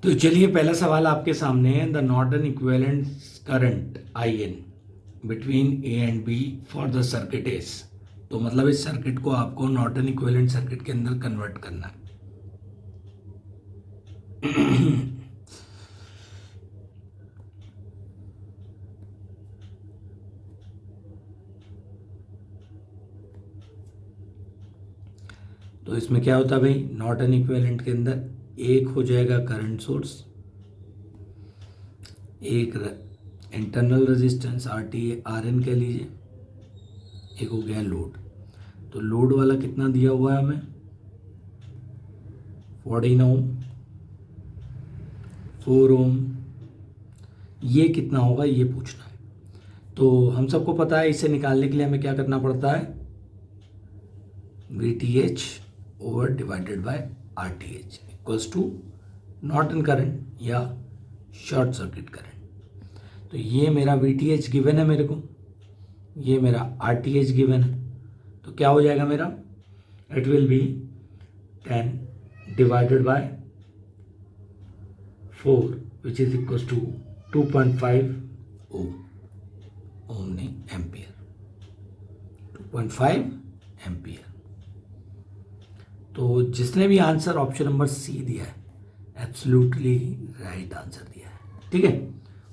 तो चलिए पहला सवाल आपके सामने है, the Norton equivalent current I N between A and B for the circuit is. तो मतलब इस सर्किट को आपको नॉर्टन इक्विवेलेंट सर्किट के अंदर कन्वर्ट करना है। तो इसमें क्या होता है भाई, नॉर्टन इक्विवेलेंट के अंदर एक हो जाएगा करंट सोर्स, एक internal resistance R T R N कह लीजिए, एक हो गया लोड। तो लोड वाला कितना दिया हुआ है हमें, 14 ओम, 4 ओम, ये कितना होगा ये पूछना है। तो हम सबको पता है इसे निकालने के लिए हमें क्या करना पड़ता है, V T H over divided by R T H equals to Norton current या शॉर्ट सर्किट करंट। तो ये मेरा वी टी एच गिवन है मेरे को, ये मेरा आर टी एच गिवन है। तो क्या हो जाएगा मेरा, it will be 10 divided by 4 which is equals to 2.5 ohm, ohm नहीं एम्पियर, 2.5 एम्पियर। तो जिसने भी आंसर ऑप्शन नंबर सी दिया है एब्सोल्युटली राइट आंसर दिया है। ठीक है,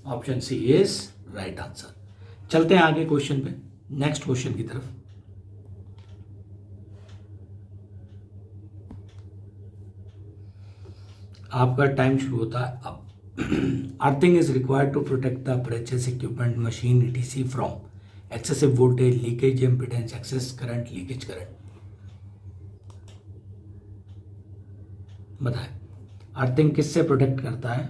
option C is right answer. चलते हैं आगे क्वेश्चन पे, नेक्स्ट क्वेश्चन की तरफ। आपका टाइम शुरू होता है अब। Earthing is required to protect the apertures equipment machine ETC from excessive voltage leakage impedance excess current leakage current. बताएं अर्थिंग किससे प्रोटेक्ट करता है।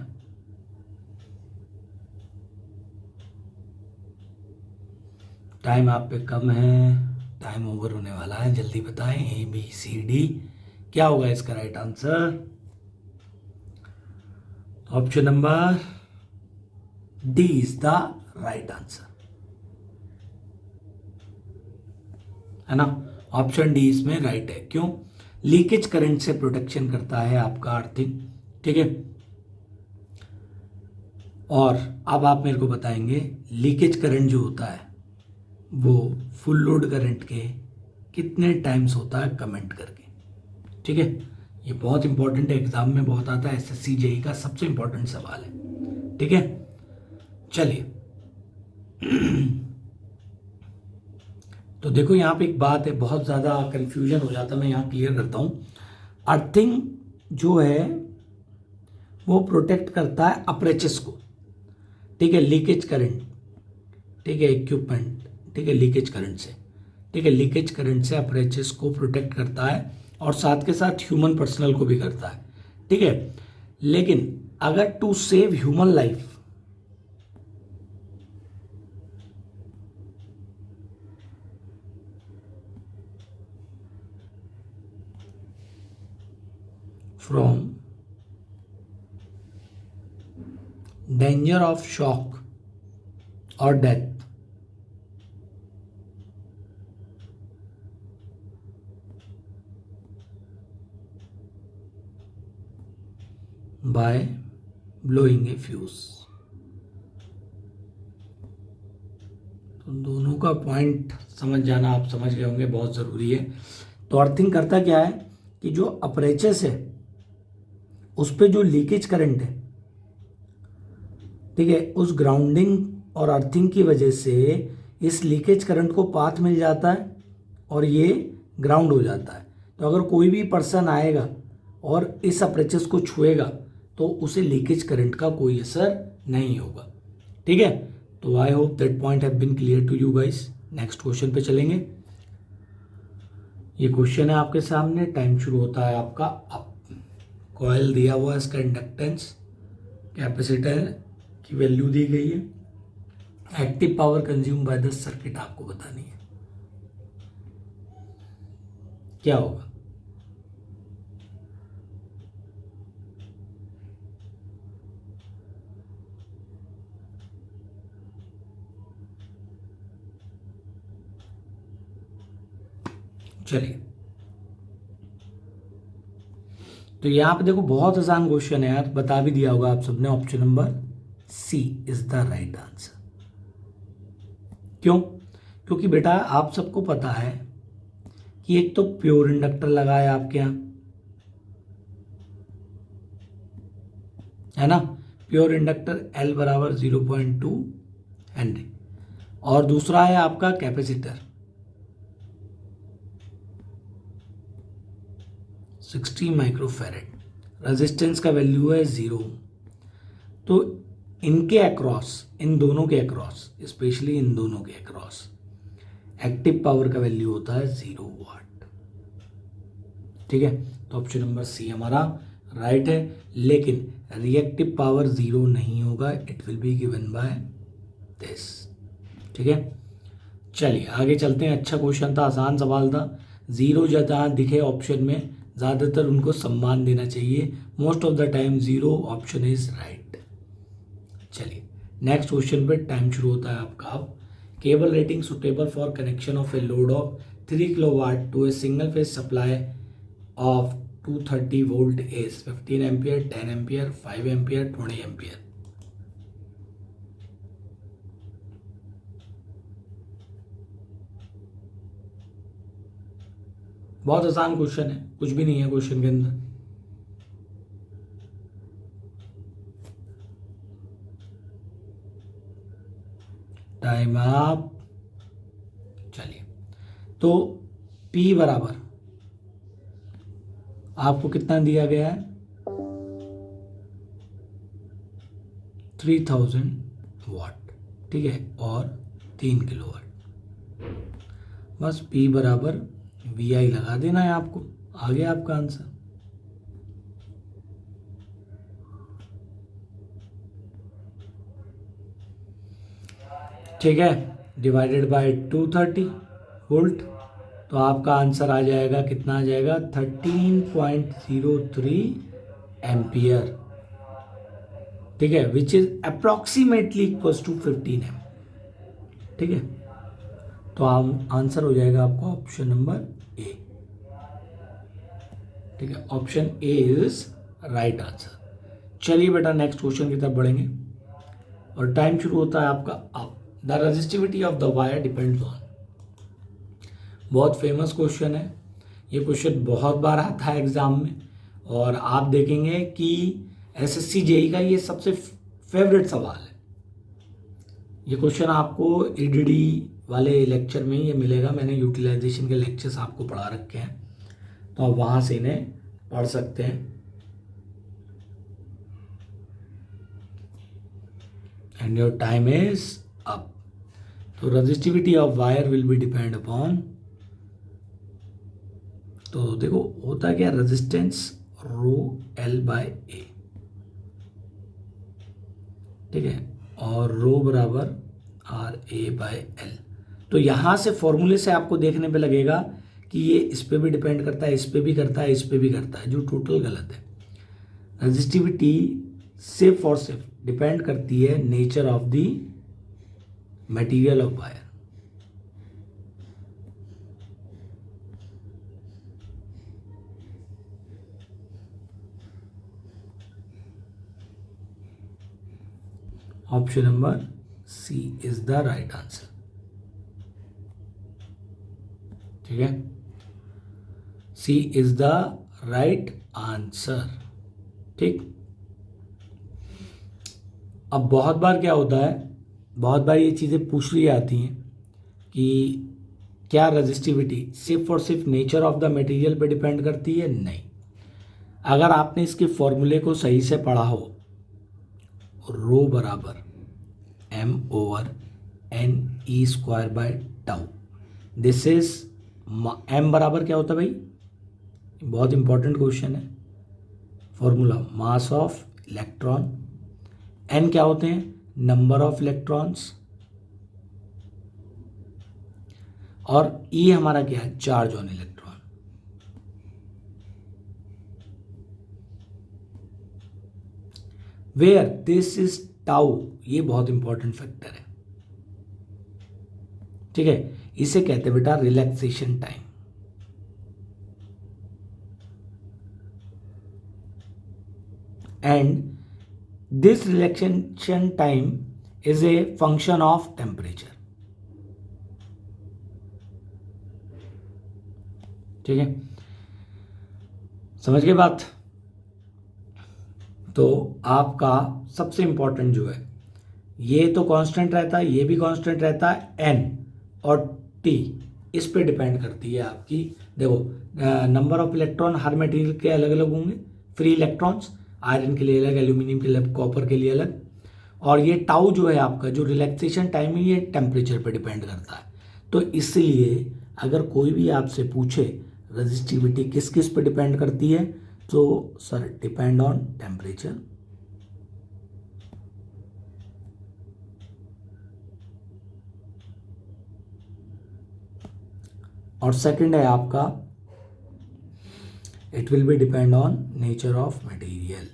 टाइम आप पे कम है, टाइम ओवर होने वाला है, जल्दी बताएं ए बी सी डी क्या होगा इसका right answer. Option number D is the right answer, है ना। ऑप्शन डी इसमें राइट है। क्यों, लीकेज करंट से प्रोटेक्शन करता है आपका अर्थिंग। ठीक है, और अब आप मेरे को बताएंगे लीकेज करंट जो होता है वो फुल लोड करंट के कितने टाइम्स होता है, कमेंट करके। ठीक है, ये बहुत इंपॉर्टेंट है, एग्जाम में बहुत आता है, एसएससी जेई का सबसे इंपॉर्टेंट सवाल है। ठीक है, चलिए। तो देखो यहाँ पे एक बात है, बहुत ज़्यादा कंफ्यूजन हो जाता है, मैं यहाँ क्लियर करता हूँ। अर्थिंग जो है वो प्रोटेक्ट करता है अपर्चर्स को। ठीक है, लीकेज करंट, ठीक है, इक्विपमेंट, ठीक है, लीकेज करंट से, ठीक है, लीकेज करंट से अपर्चर्स को प्रोटेक्ट करता है और साथ के साथ ह्यूमन पर्सनल को भी करता है। ठीक है, लेकिन अगर to save human life, from danger of shock और death, by blowing a fuse. तो दोनों का पॉइंट समझ जाना, आप समझ गए होंगे, बहुत ज़रूरी है। तो अर्थिंग करता क्या है कि जो अपर्चर्स है उस पर जो लीकेज करंट है, ठीक है, उस ग्राउंडिंग और अर्थिंग की वजह से इस लीकेज करंट को पाथ मिल जाता है और ये ग्राउंड हो जाता है। तो अगर कोई भी पर्सन आएगा और इस अपर्चर्स को छुएगा तो उसे लीकेज करंट का कोई असर नहीं होगा। ठीक है, तो I hope that point have been clear to you guys. Next question पे चलेंगे। ये क्वेश्चन है आपके सामने, टाइम शुरू होता है आपका अब। कॉइल दिया हुआ है, इसका इंडक्टेंस, कैपेसिटर की वैल्यू दी गई है, active power consume by the circuit आपको बतानी है, क्या होगा। चलिए, तो यहाँ पे देखो बहुत आसान क्वेश्चन है यार, बता भी दिया होगा आप सबने, option number C is the right answer. क्यों? क्योंकि बेटा आप सबको पता है कि एक तो प्योर इंडक्टर लगा है आपके यहाँ, है ना, प्योर इंडक्टर L बराबर 0.2 हेनरी, और दूसरा है आपका कैपेसिटर 60 माइक्रोफैरेड, रेजिस्टेंस का वैल्यू है 0। तो इनके अक्रॉस, इन दोनों के अक्रॉस, स्पेशली इन दोनों के अक्रॉस एक्टिव पावर का वैल्यू होता है 0 वाट। ठीक है, तो ऑप्शन नंबर सी हमारा राइट है, लेकिन रिएक्टिव पावर 0 नहीं होगा, it will be given by this. ठीक है, चलिए आगे चलते हैं। अच्छा क्वेश्चन था, आसान सवाल था। 0 जहाँ दिखे ऑप्शन में ज़्यादातर उनको सम्मान देना चाहिए, most of the time 0 option is right. चलिए नेक्स्ट क्वेश्चन पे टाइम शुरू होता है आपका अब। Cable rating suitable for connection of a load of 3 kilowatt to a single phase supply of 230 volt is 15 ampere, 10 ampere, 5 ampere, 20 ampere. बहुत आसान question है, कुछ भी नहीं है क्वेश्चन के अंदर। Time up. चलिए, तो P बराबर आपको कितना दिया गया है? 3000 वाट। ठीक है, और 3 किलोवाट। बस P बराबर VI लगा देना है आपको, आ गया आपका आंसर। ठीक है, डिवाइडेड बाय 230 वोल्ट, तो आपका आंसर आ जाएगा, कितना आ जाएगा? 13.03 एम्पियर। ठीक है, which is approximately equals to 15 M. ठीक है, तो आंसर हो जाएगा आपका ऑप्शन नंबर ए। ठीक है, option A is right answer. चलिए बेटा नेक्स्ट क्वेश्चन की तरफ बढ़ेंगे, और टाइम शुरू होता है आपका अब। The resistivity of the wire depends on, बहुत फेमस क्वेश्चन है ये, क्वेश्चन बहुत बार आता है एग्जाम में, और आप देखेंगे कि एसएससी जेई का ये सबसे फेवरेट सवाल है। ये क्वेश्चन आपको ईडीडी वाले लेक्चर में ये मिलेगा, मैंने यूटिलाइजेशन के लेक्चर्स आपको पढ़ा रखे हैं, तो आप वहां से इन्हें पढ़ सकते हैं। And your time is up. तो resistivity of wire will be depend upon, तो देखो होता है क्या, resistance rho L by A. ठीक है, और रो बराबर RA बाय L। तो यहां से फॉर्मूले से आपको देखने पे लगेगा कि ये इस पे भी डिपेंड करता है, इस पे भी करता है, इस पे भी करता है, जो टोटल गलत है। रेजिस्टिविटी सिर्फ और सिर्फ डिपेंड करती है nature of the material of wire. Option number C is the right answer. ठीक है, C is the right answer. ठीक, अब बहुत बार क्या होता है, बहुत बार ये चीज़ें पूछ ली जाती हैं कि क्या रेजिस्टिविटी सिर्फ और सिर्फ नेचर ऑफ द मटेरियल पे डिपेंड करती है? नहीं। अगर आपने इसके फॉर्मूले को सही से पढ़ा हो, रो बराबर m/n² by tau, this is m बराबर क्या होता है भाई, बहुत इंपॉर्टेंट क्वेश्चन है, formula mass of electron, n क्या होते हैं, नंबर ऑफ इलेक्ट्रॉन्स, और E हमारा क्या है, charge on electron. Where this is tau, ये बहुत इंपॉर्टेंट फैक्टर है। ठीक है, इसे कहते हैं बेटा relaxation time. and this relaxation time is a function of temperature. ठीक है, समझ गए बात? तो आपका सबसे इंपॉर्टेंट जो है, ये तो कांस्टेंट रहता है, ये भी कांस्टेंट रहता है, एन और टी इस पे डिपेंड करती है आपकी। देखो, number of electron her material के अलग अलग होंगे, फ्री इलेक्ट्रॉन्स, आयरन के लिए अलग, एल्यूमिनियम के लिए, कॉपर के लिए अलग, और ये टाउ जो है आपका, जो रिलैक्सेशन टाइम है, ये टेम्परेचर पे डिपेंड करता है। तो इसलिए अगर कोई भी आपसे पूछे रेजिस्टिविटी किस किस पे डिपेंड करती है, तो सर डिपेंड ऑन टेम्परेचर, और सेकंड है आपका it will be depend on nature of material.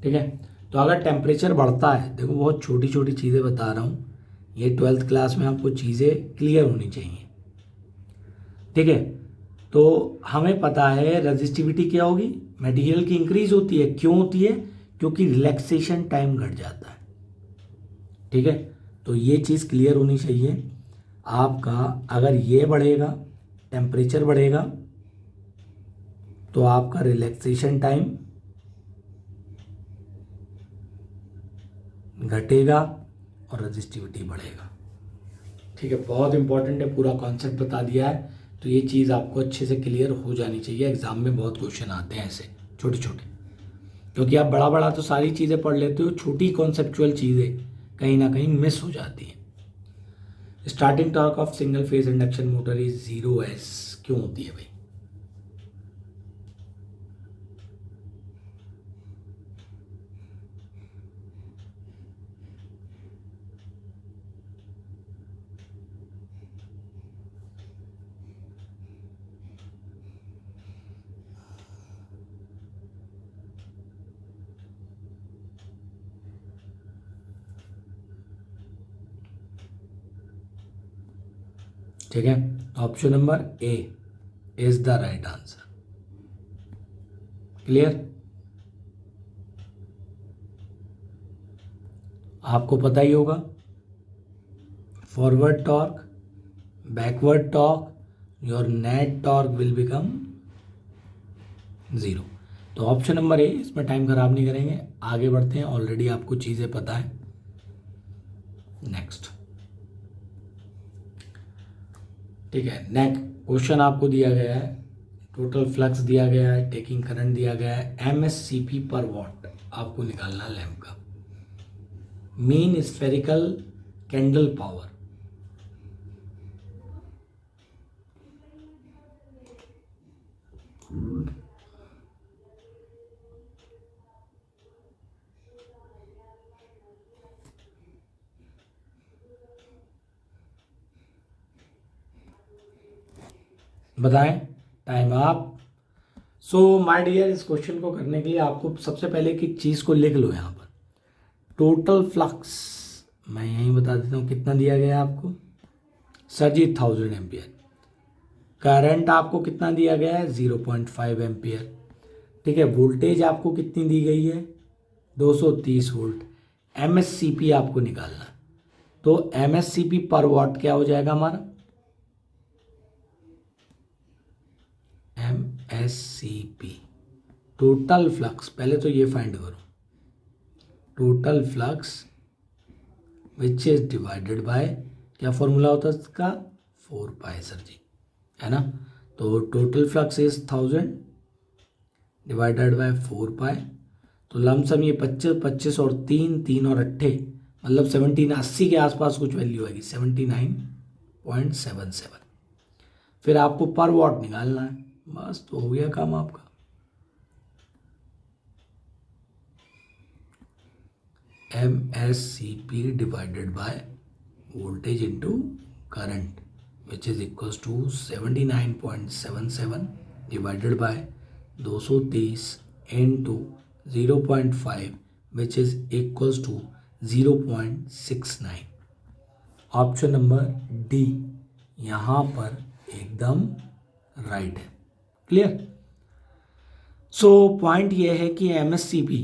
ठीक है, तो अगर टेम्परेचर बढ़ता है, देखो बहुत छोटी छोटी चीज़ें बता रहा हूँ, ये 12th क्लास में आपको चीज़ें क्लियर होनी चाहिए। ठीक है, तो हमें पता है रेजिस्टिविटी क्या होगी, मटेरियल की इंक्रीज होती है। क्यों होती है? क्योंकि रिलैक्सेशन टाइम घट जाता है। ठीक है, तो ये चीज़ क्लियर होनी चाहिए आपका। अगर ये बढ़ेगा, टेम्परेचर बढ़ेगा, तो आपका रिलैक्सेशन टाइम घटेगा और रेजिस्टिविटी बढ़ेगा। ठीक है, बहुत इंपॉर्टेंट है, पूरा कॉन्सेप्ट बता दिया है, तो ये चीज़ आपको अच्छे से क्लियर हो जानी चाहिए। एग्जाम में बहुत क्वेश्चन आते हैं ऐसे छोटे छोटे, क्योंकि आप बड़ा बड़ा तो सारी चीज़ें पढ़ लेते हो, छोटी कॉन्सेप्चुअल चीज़ें कहीं ना कहीं मिस हो जाती हैं। Starting torque of single phase induction motor is 0s क्यों होती है भाई? ठीक है, option number A is the right answer. Clear? आपको पता ही होगा, forward torque, backward torque, your net torque will become 0। तो ऑप्शन नंबर ए, इसमें टाइम खराब नहीं करेंगे, आगे बढ़ते हैं, ऑलरेडी आपको चीज़ें पता है। नेक्स्ट, ठीक है, नेक्स्ट क्वेश्चन आपको दिया गया है, टोटल फ्लक्स दिया गया है, टेकिंग करंट दिया गया है, MSCP पर वॉट आपको निकालना लैम्प का। मीन स्फेरिकल कैंडल पावर, बताएं, टाइम आप। सो माय डियर, इस क्वेश्चन को करने के लिए आपको सबसे पहले एक चीज़ को लिख लो यहाँ पर, टोटल फ्लक्स मैं यहीं बता देता हूँ कितना दिया गया है आपको, सर जी 1000 एम्पियर। करंट आपको कितना दिया गया है, 0.5 एम्पियर। ठीक है, वोल्टेज आपको कितनी दी गई है, 230 वोल्ट। MSCP आपको निकालना, तो MSCP पर वॉट क्या हो जाएगा हमारा, MSCP टोटल फ्लक्स। पहले तो ये फाइंड करो, total flux which is divided by, क्या फॉर्मूला होता है इसका, 4 पाई सर जी, है ना। तो total flux is 1000 divided by 4 पाई, तो लमसम ये 25 और 3 और 8 मतलब 17, 80 के आसपास कुछ वैल्यू आएगी, 79.77। फिर आपको पर वॉट निकालना है, बस तो हो गया काम आपका। MSCP divided by voltage into current which is equals to 79.77 divided by 230 into 0.5 which is equals to 0.69। Option number D यहाँ पर एकदम राइट है। क्लियर? सो पॉइंट ये है कि MSCP,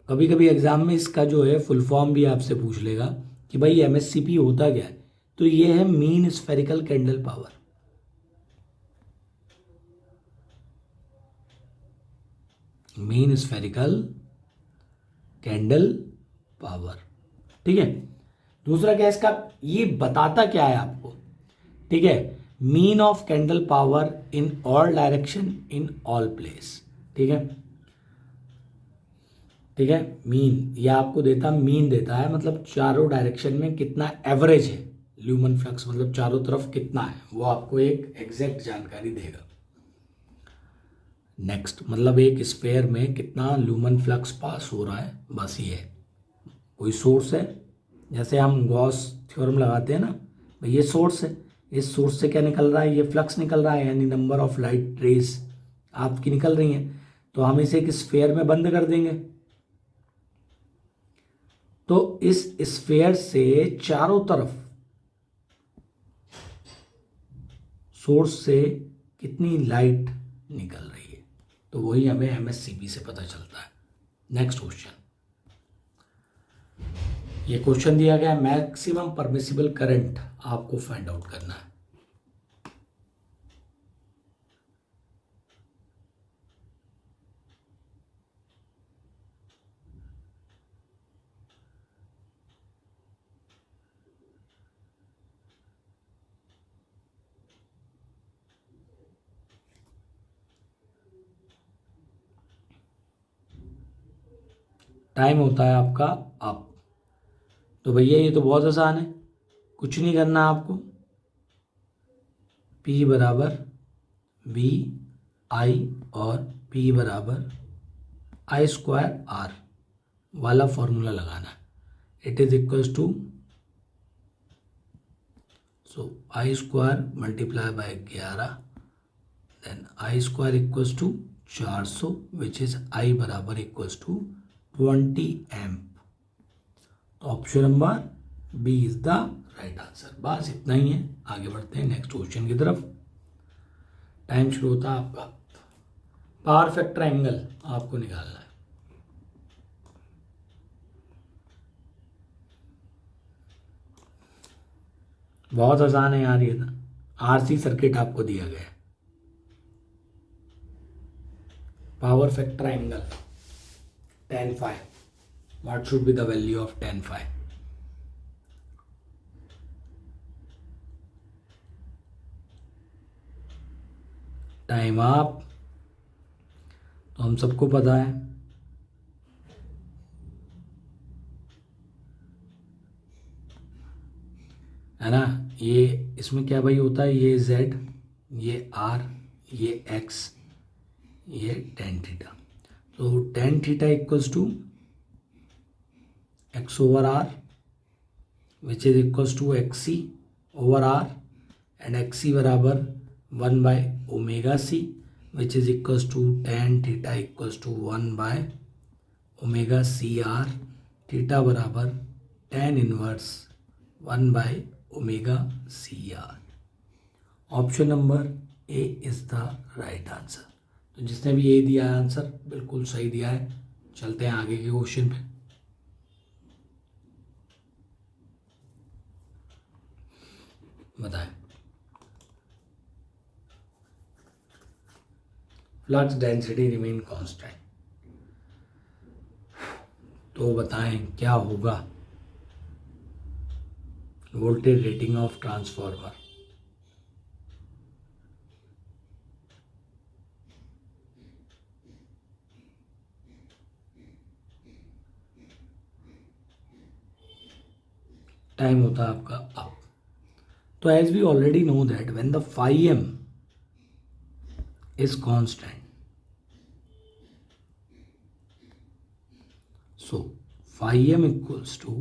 कभी कभी एग्जाम में इसका जो है फुल फॉर्म भी आपसे पूछ लेगा कि भाई MSCP होता क्या है। तो ये है mean spherical candle power. Mean spherical candle power. ठीक है। दूसरा क्या है इसका, ये बताता क्या है आपको? ठीक है, mean of candle power in all direction in all place. ठीक है, ठीक है। मीन ये आपको देता, मीन देता है मतलब चारों डायरेक्शन में कितना एवरेज है ल्यूमन फ्लक्स, मतलब चारों तरफ कितना है, वो आपको एक एग्जैक्ट जानकारी देगा। नेक्स्ट मतलब एक स्फेयर में कितना ल्यूमन फ्लक्स पास हो रहा है, बस ये है। कोई सोर्स है, जैसे हम गॉस थ्योरम लगाते हैं ना, भाई ये सोर्स है, इस सोर्स से क्या निकल रहा है, ये फ्लक्स निकल रहा है, यानी नंबर ऑफ लाइट रेज आपकी निकल रही हैं, तो हम इसे एक स्फेयर में बंद कर देंगे। तो इस स्फेयर से चारों तरफ सोर्स से कितनी लाइट निकल रही है, तो वही हमें MSCP से पता चलता है। नेक्स्ट क्वेश्चन, ये क्वेश्चन दिया गया है मैक्सिमम परमिसिबल करंट आपको फाइंड आउट करना है। टाइम होता है आपका अप। तो भैया ये तो बहुत आसान है, कुछ नहीं करना आपको। P बराबर V I और P बराबर I स्क्वायर R वाला फॉर्मूला लगाना है। It is equals to, so I square multiply by 11, then I square equals to 400 which is I बराबर इक्वल्स टू 20 एम्प। तो option number B is the right answer. बस इतना ही है, आगे बढ़ते हैं नेक्स्ट क्वेश्चन की तरफ। टाइम शुरू होता है आपका। पावर फैक्टर एंगल आपको निकालना है। बहुत आसान है यार, ये ना RC सर्किट आपको दिया गया है। Power factor angle tan phi, what should be the value of tan phi? Time up. तो हम सबको पता है ना, ये इसमें क्या भाई होता है, ये Z, ये R, ये X, ये tan थीटा। तो tan theta equals to X over R which is equals to XC over R, and XC बराबर 1 by omega C which is equals to tan theta equals to 1 by omega CR, theta बराबर tan inverse 1 by omega CR। Option number A is the right answer. तो जिसने भी ए दिया है answer बिल्कुल सही दिया है। चलते हैं आगे के क्वेश्चन पे। बताएं, फ्लक्स डेंसिटी रिमेन कांस्टेंट, तो बताएं क्या होगा voltage rating of transformer. Time होता है आपका अप। तो as we already know that when the phi m is constant, so phi m equals to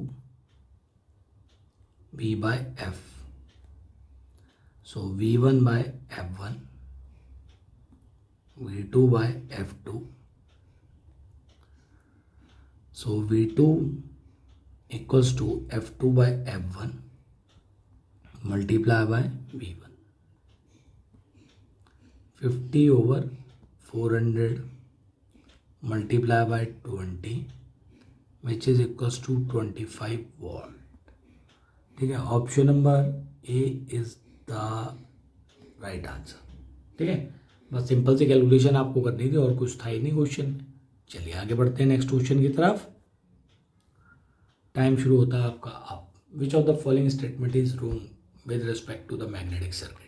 V by F, so V1 by F1, V2 by F2, so V2 equals to F2 by F1, multiply by V1, 50/400 multiply by 20 which is equals to 25 watt. ठीक है, option number A is the right answer. ठीक है, बस simple सी calculation आपको करनी थी और कुछ था ही नहीं क्वेश्चन में। चलिए आगे बढ़ते हैं नेक्स्ट क्वेश्चन की तरफ। टाइम शुरू होता है आपका अब। Which of the following statement is wrong with respect to the magnetic circuit.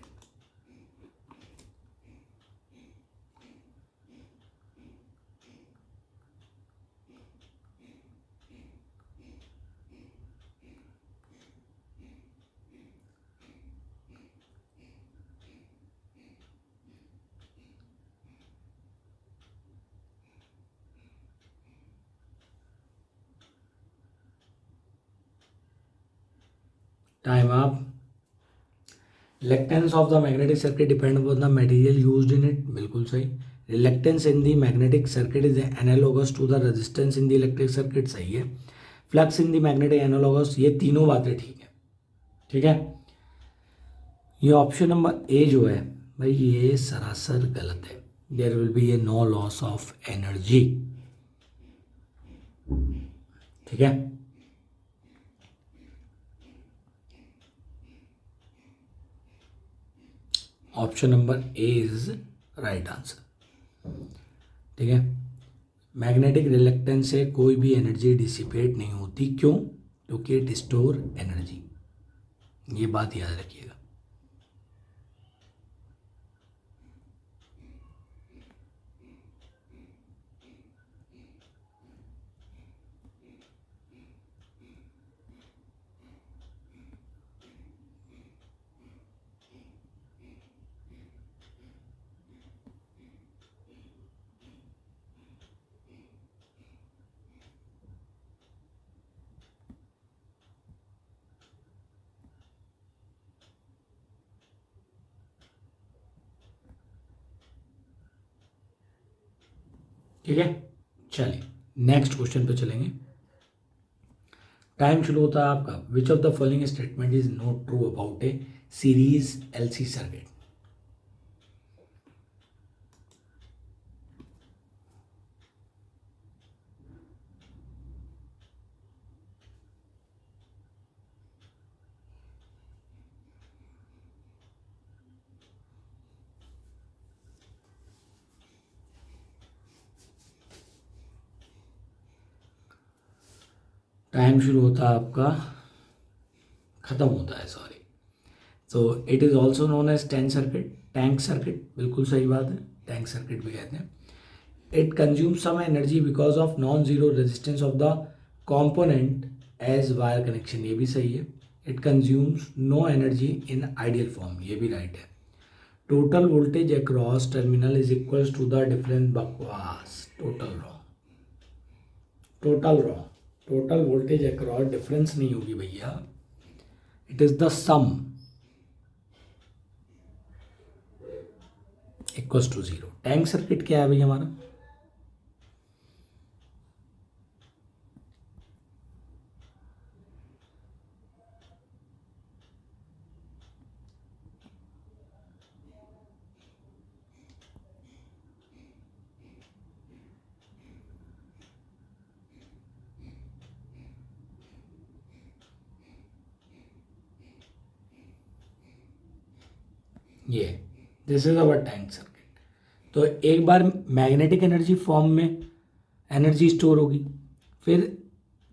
Time up. Reluctance of the magnetic circuit depend upon the material used in it, बिल्कुल सही। Reluctance in the magnetic circuit is analogous to the resistance in the electric circuit, सही है। Flux in the magnetic analogous, ये तीनों बातें ठीक है। ठीक है, ये ऑप्शन नंबर ए जो है भाई ये सरासर गलत है। There will be a no loss of energy. ठीक है, option number A is right answer. ठीक है, मैग्नेटिक रिलेक्टेंस से कोई भी एनर्जी डिसिपेट नहीं होती, क्यों? क्योंकि इट स्टोर एनर्जी, ये बात याद रखिएगा। ठीक है, चलिए नेक्स्ट क्वेश्चन पे चलेंगे। टाइम शुरू होता है आपका। Which of the following statement is not true about a series LC circuit. Time शुरू होता है आपका, खत्म होता है sorry. So it is also known as tank circuit, tank circuit, बिल्कुल सही बात है, टैंक सर्किट भी कहते हैं। It consumes some energy because of non zero resistance of the component as wire connection, ये भी सही है। It consumes no energy in ideal form, ये भी राइट है। Total voltage across terminal is equals to the difference, बकवास, total wrong, total wrong. Total voltage across difference नहीं होगी भैया, it is the sum equals to zero. Tank circuit क्या है भैया हमारा? ये this is our tank circuit. तो एक बार मैग्नेटिक एनर्जी फॉर्म में एनर्जी स्टोर होगी, फिर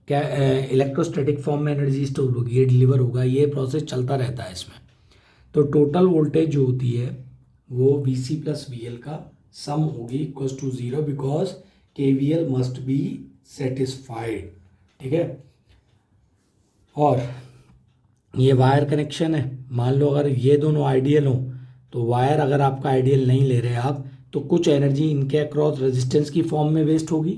क्या इलेक्ट्रोस्टैटिक फॉर्म में एनर्जी स्टोर होगी, ये डिलीवर होगा, ये प्रोसेस चलता रहता है इसमें। तो टोटल वोल्टेज जो होती है वो V C plus V L का सम होगी equals to zero, because K V L must be satisfied. ठीक है, और ये वायर कनेक्शन है, मान लो अगर ये दोनों आइडियल हो तो वायर अगर आपका आइडियल नहीं ले रहे आप तो कुछ एनर्जी इनके अक्रॉस रेजिस्टेंस की फॉर्म में वेस्ट होगी।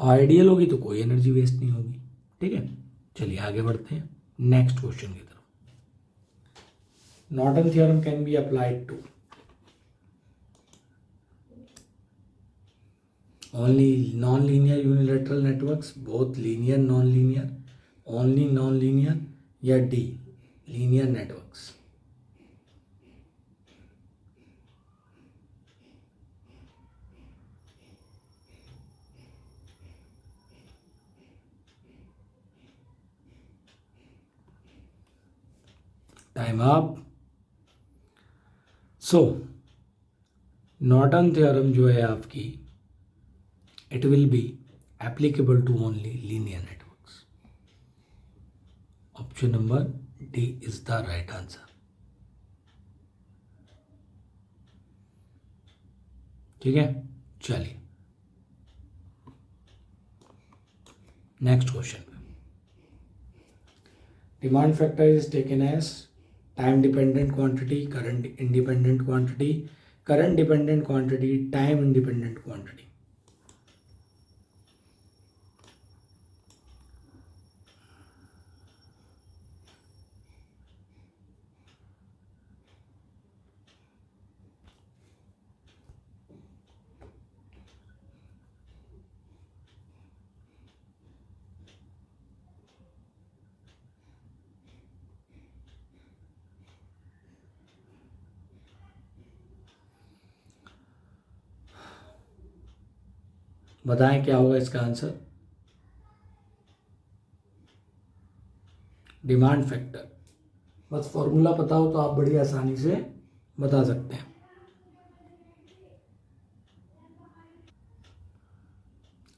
आइडियल होगी तो कोई एनर्जी वेस्ट नहीं होगी। ठीक है, चलिए आगे बढ़ते हैं नेक्स्ट क्वेश्चन की तरफ। Norton theorem can be applied to. Only non linear unilateral networks, both linear non linear, only non linear, या D linear networks. Time up. So Norton theorem जो है आपकी, it will be applicable to only linear networks. Option number D is the right answer. ठीक है, चलिए next question. Demand factor is taken as time dependent quantity, current independent quantity, current dependent quantity, time independent quantity. बताएं क्या होगा इसका answer. Demand factor, बस formula पता हो तो आप बड़ी आसानी से बता सकते हैं।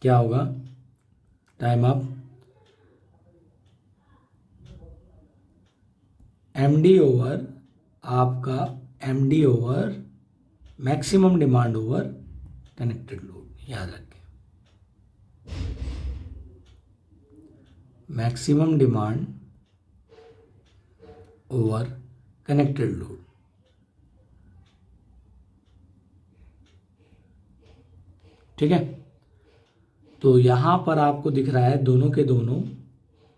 क्या होगा? Time up. एमडी ओवर आपका, MD over maximum demand over connected load, याद रखें। Maximum demand over connected load. ठीक है, तो यहां पर आपको दिख रहा है दोनों के दोनों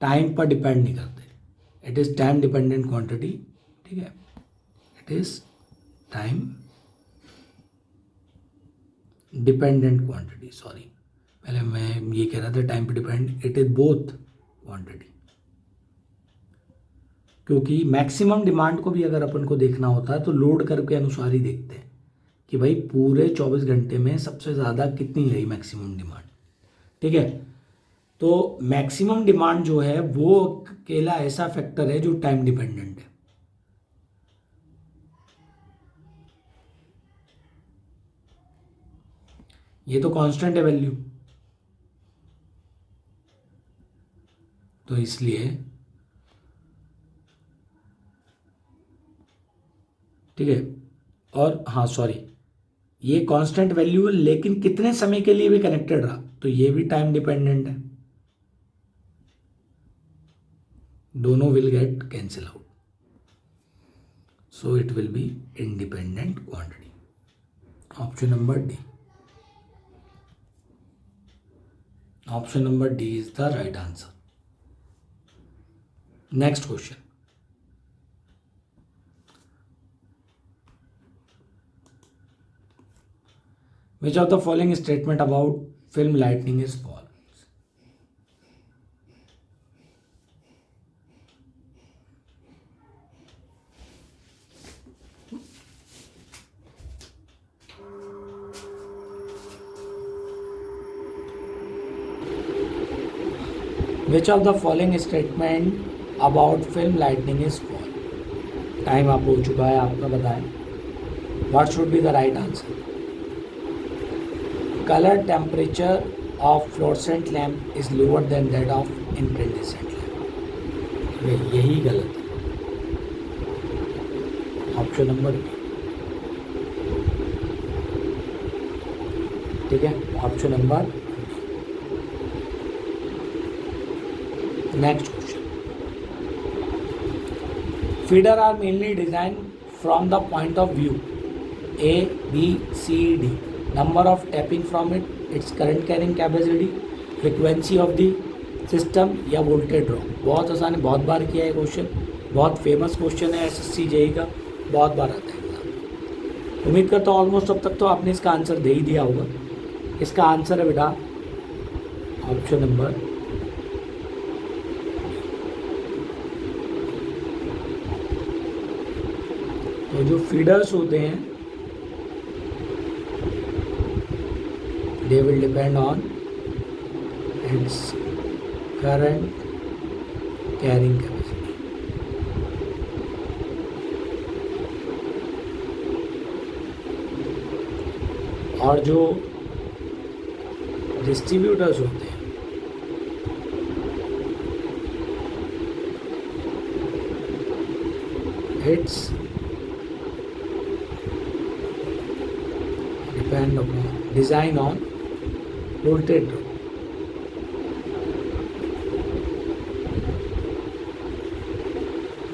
टाइम पर डिपेंड नहीं करते। It is time dependent quantity. ठीक है, it is time dependent quantity, sorry पहले मैं ये कह रहा था टाइम पे depend, it is both quantity. क्योंकि मैक्सिमम डिमांड को भी अगर अपन को देखना होता है तो लोड कर्व के अनुसार ही देखते हैं कि भाई पूरे 24 घंटे में सबसे ज़्यादा कितनी रही मैक्सिमम डिमांड। ठीक है, तो मैक्सिमम डिमांड जो है वो अकेला ऐसा फैक्टर है जो टाइम डिपेंडेंट है। ये तो कांस्टेंट है वैल्यू, तो इसलिए ठीक है। और हाँ सॉरी, ये कांस्टेंट वैल्यू है लेकिन कितने समय के लिए भी कनेक्टेड रहा, तो ये भी टाइम डिपेंडेंट है। दोनों will get cancel out, so it will be independent quantity. Option number D, option number D is the right answer. Next question. Which of the following statement about film lightning is false? Which of the following statement about film lightning is false? Time आप हो चुका है आपका, बताएं। What should be the right answer? Color temperature of fluorescent lamp is lower than that of incandescent lamp. यही गलत है। Option number B. ठीक है, option number. Next question. Feeder are mainly design from the point of view A, B, C, D. Number of tapping from it, its current carrying capacity, frequency of the system या voltage drop. बहुत आसान है, बहुत बार किया है question, बहुत famous question है SSC JEE का, बहुत बार आता है एग्जाम। उम्मीद करता हूँ ऑलमोस्ट अब तक तो आपने इसका आंसर दे ही दिया होगा। इसका आंसर है बेटा ऑप्शन नंबर, तो जो फीडर्स होते हैं they will depend on its current carrying capacity. और जो डिस्ट्रीब्यूटर्स होते हैं its depend upon design on voltage drop.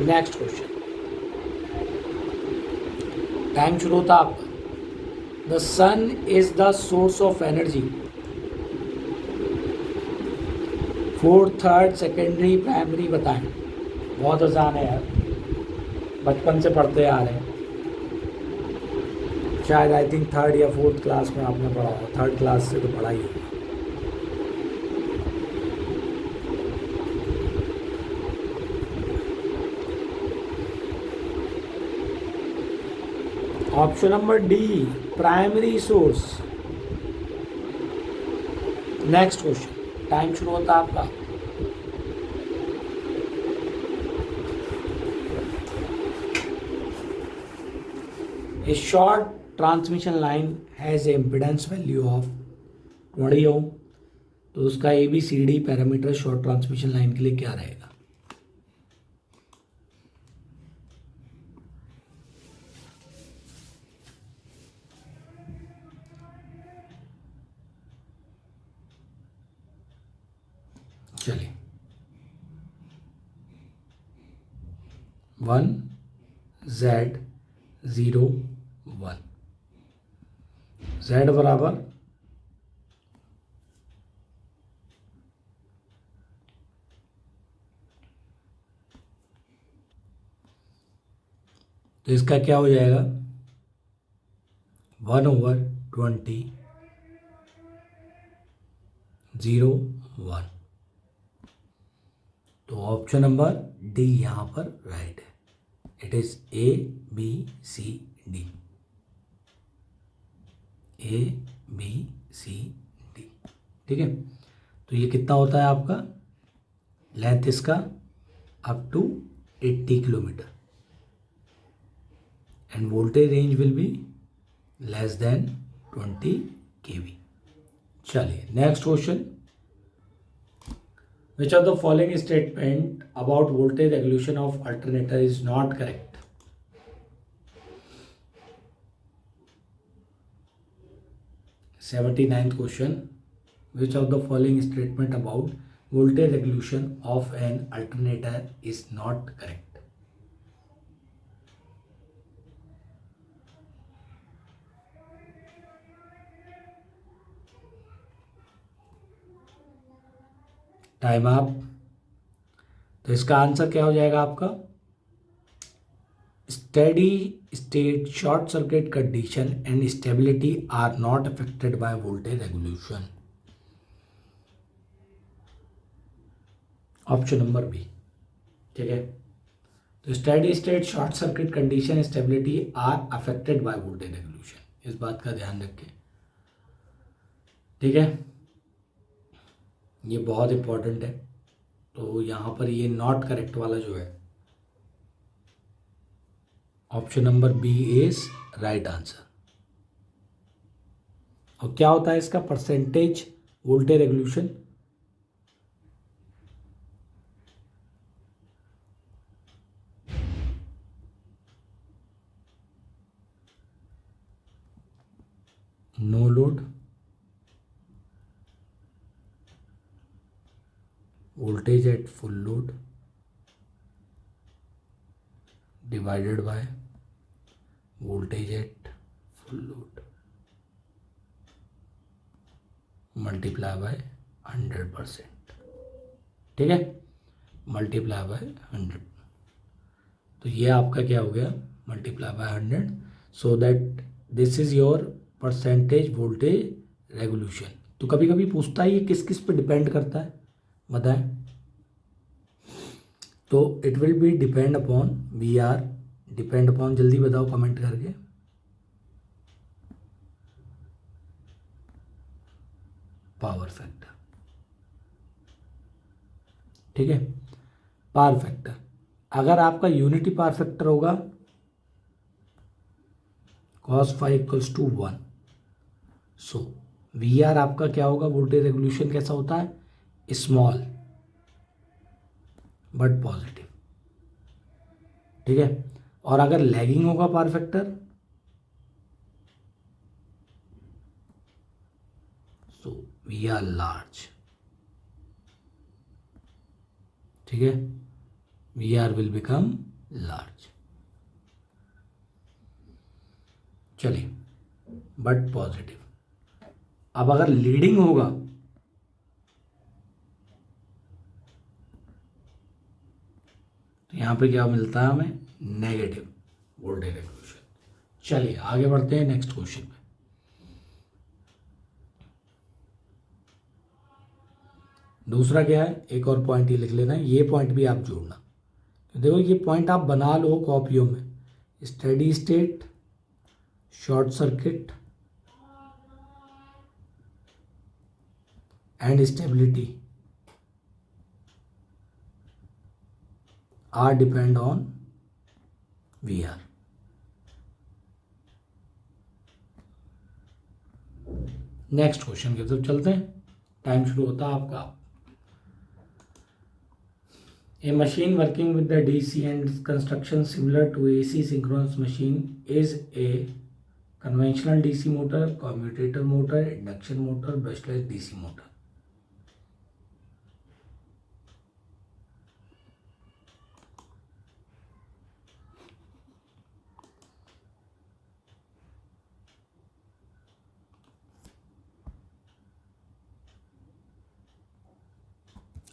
Next question, time शुरू होता आपका। The sun is the source of energy, fourth, third, secondary, primary बताएं। बहुत आसान है यार, बचपन से पढ़ते आ रहे हैं, शायद आई थिंक थर्ड या फोर्थ क्लास में आपने पढ़ा होगा, थर्ड क्लास से तो पढ़ा ही होगा। Option number D, primary source. Next question, time शुरू होता है आपका। A short transmission line has a impedance value of 20 ओम, तो उसका ABCD parameter short transmission line के लिए क्या रहेगा? चलिए 1Z01, Z बराबर तो इसका क्या हो जाएगा 1/20/01। तो ऑप्शन नंबर डी यहाँ पर राइट है। It is ABCD, ABCD। ठीक है, तो ये कितना होता है आपका लेंथ इसका up to 80 kilometre and voltage range will be less than 20 kV। चलिए next question, which of the following statement about voltage regulation of alternator is not correct? Seventy-ninth question, which of the following statement about voltage regulation of an alternator is not correct? Time up. तो इसका answer क्या हो जाएगा आपका steady state short circuit condition and stability are not affected by voltage regulation. Option number B. ठीक है, तो steady state short circuit condition stability are affected by voltage regulation, इस बात का ध्यान रखें। ठीक है, ये बहुत इंपॉर्टेंट है। तो यहाँ पर ये नॉट करेक्ट वाला जो है option number B is right answer. और क्या होता है इसका percentage voltage regulation? No load, voltage at full load divided by voltage at full load multiply by 100%। ठीक है, मल्टीप्लाई बाय 100, तो ये आपका क्या हो गया multiply by 100, so that this is your percentage voltage revolution. तो कभी कभी पूछता है ये किस किस पे डिपेंड करता है, बताएं। तो it will be depend upon, V R depend upon, जल्दी बताओ कमेंट करके। पावर फैक्टर, ठीक है। पावर फैक्टर, अगर आपका यूनिटी पावर फैक्टर होगा cos five equals to 1, so V R आपका क्या होगा, वोल्टेज रेगुलेशन कैसा होता है, स्मॉल बट पॉजिटिव, ठीक है। और अगर लैगिंग होगा power factor, so V R large, ठीक है, V R will become large. चलिए, बट पॉजिटिव। अब अगर लीडिंग होगा, तो यहां पे क्या मिलता है हमें, नेगेटिव वोल्टेज रेगुलेशन। चलिए आगे बढ़ते हैं नेक्स्ट क्वेश्चन पे। दूसरा क्या है, एक और पॉइंट ही लिख लेना, ये पॉइंट भी आप जोड़ना। तो देखो ये पॉइंट आप बना लो कॉपियों में, steady state, short circuit and stability are depend on V R. Next question की तरफ चलते हैं, टाइम शुरू होता है आपका। A machine working with the DC and construction similar to AC synchronous machine is a conventional DC motor, commutator motor, induction motor, brushless DC motor.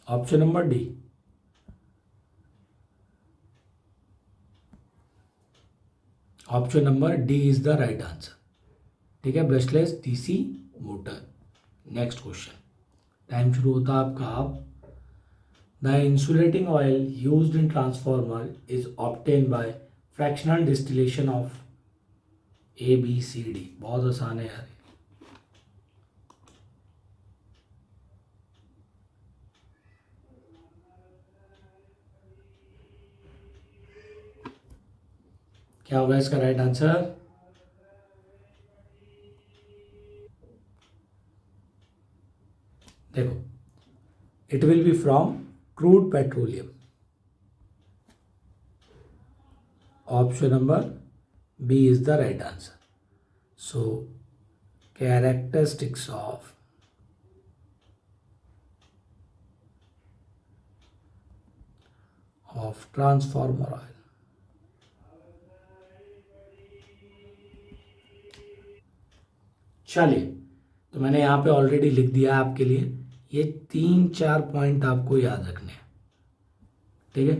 Option number D, option number D is the right answer, ठीक है, brushless DC motor. Next question, time शुरू होता है आपका अब। The insulating oil used in transformer is obtain by fractional distillation of A B C D. बहुत आसान है यार। क्या होगा इसका राइट आंसर, देखो, it will be from crude petroleum. Option number B is the right answer. So characteristics of transformer oil. चलिए, तो मैंने यहाँ पे ऑलरेडी लिख दिया है आपके लिए, ये 3-4 पॉइंट आपको याद रखने हैं, ठीक है।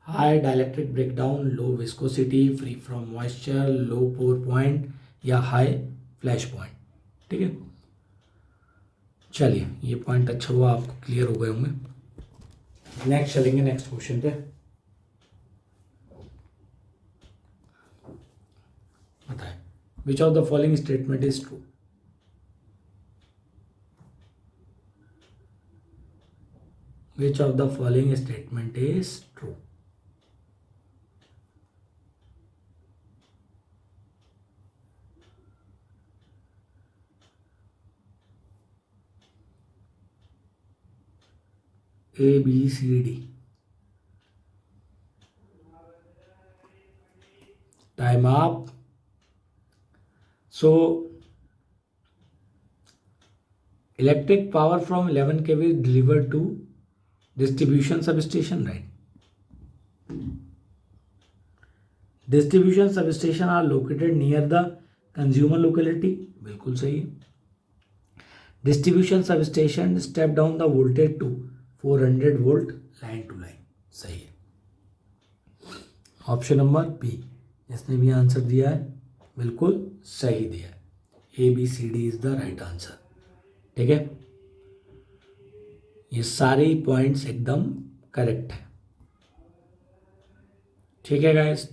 High dielectric breakdown, low viscosity, free from moisture, low pour point या हाई फ्लैश पॉइंट, ठीक है। चलिए, ये पॉइंट अच्छा हुआ आपको क्लियर हो गए होंगे। नेक्स्ट चलेंगे, नेक्स्ट क्वेश्चन पे। बताएं, विच of the following statement is true. Which of the following statement is true? A, B, C, D. Time up. So, electric power from 11 kV is delivered to distribution substation, right? Distribution substation are located near the consumer locality, बिल्कुल सही है। Distribution substation step down the voltage to 400 volt line to line, सही है। Option number B, जिसने भी answer दिया है बिल्कुल सही दिया है। A B C D is the right answer. ठीक है, ये सारे पॉइंट्स एकदम करेक्ट है। ठीक है गाइस।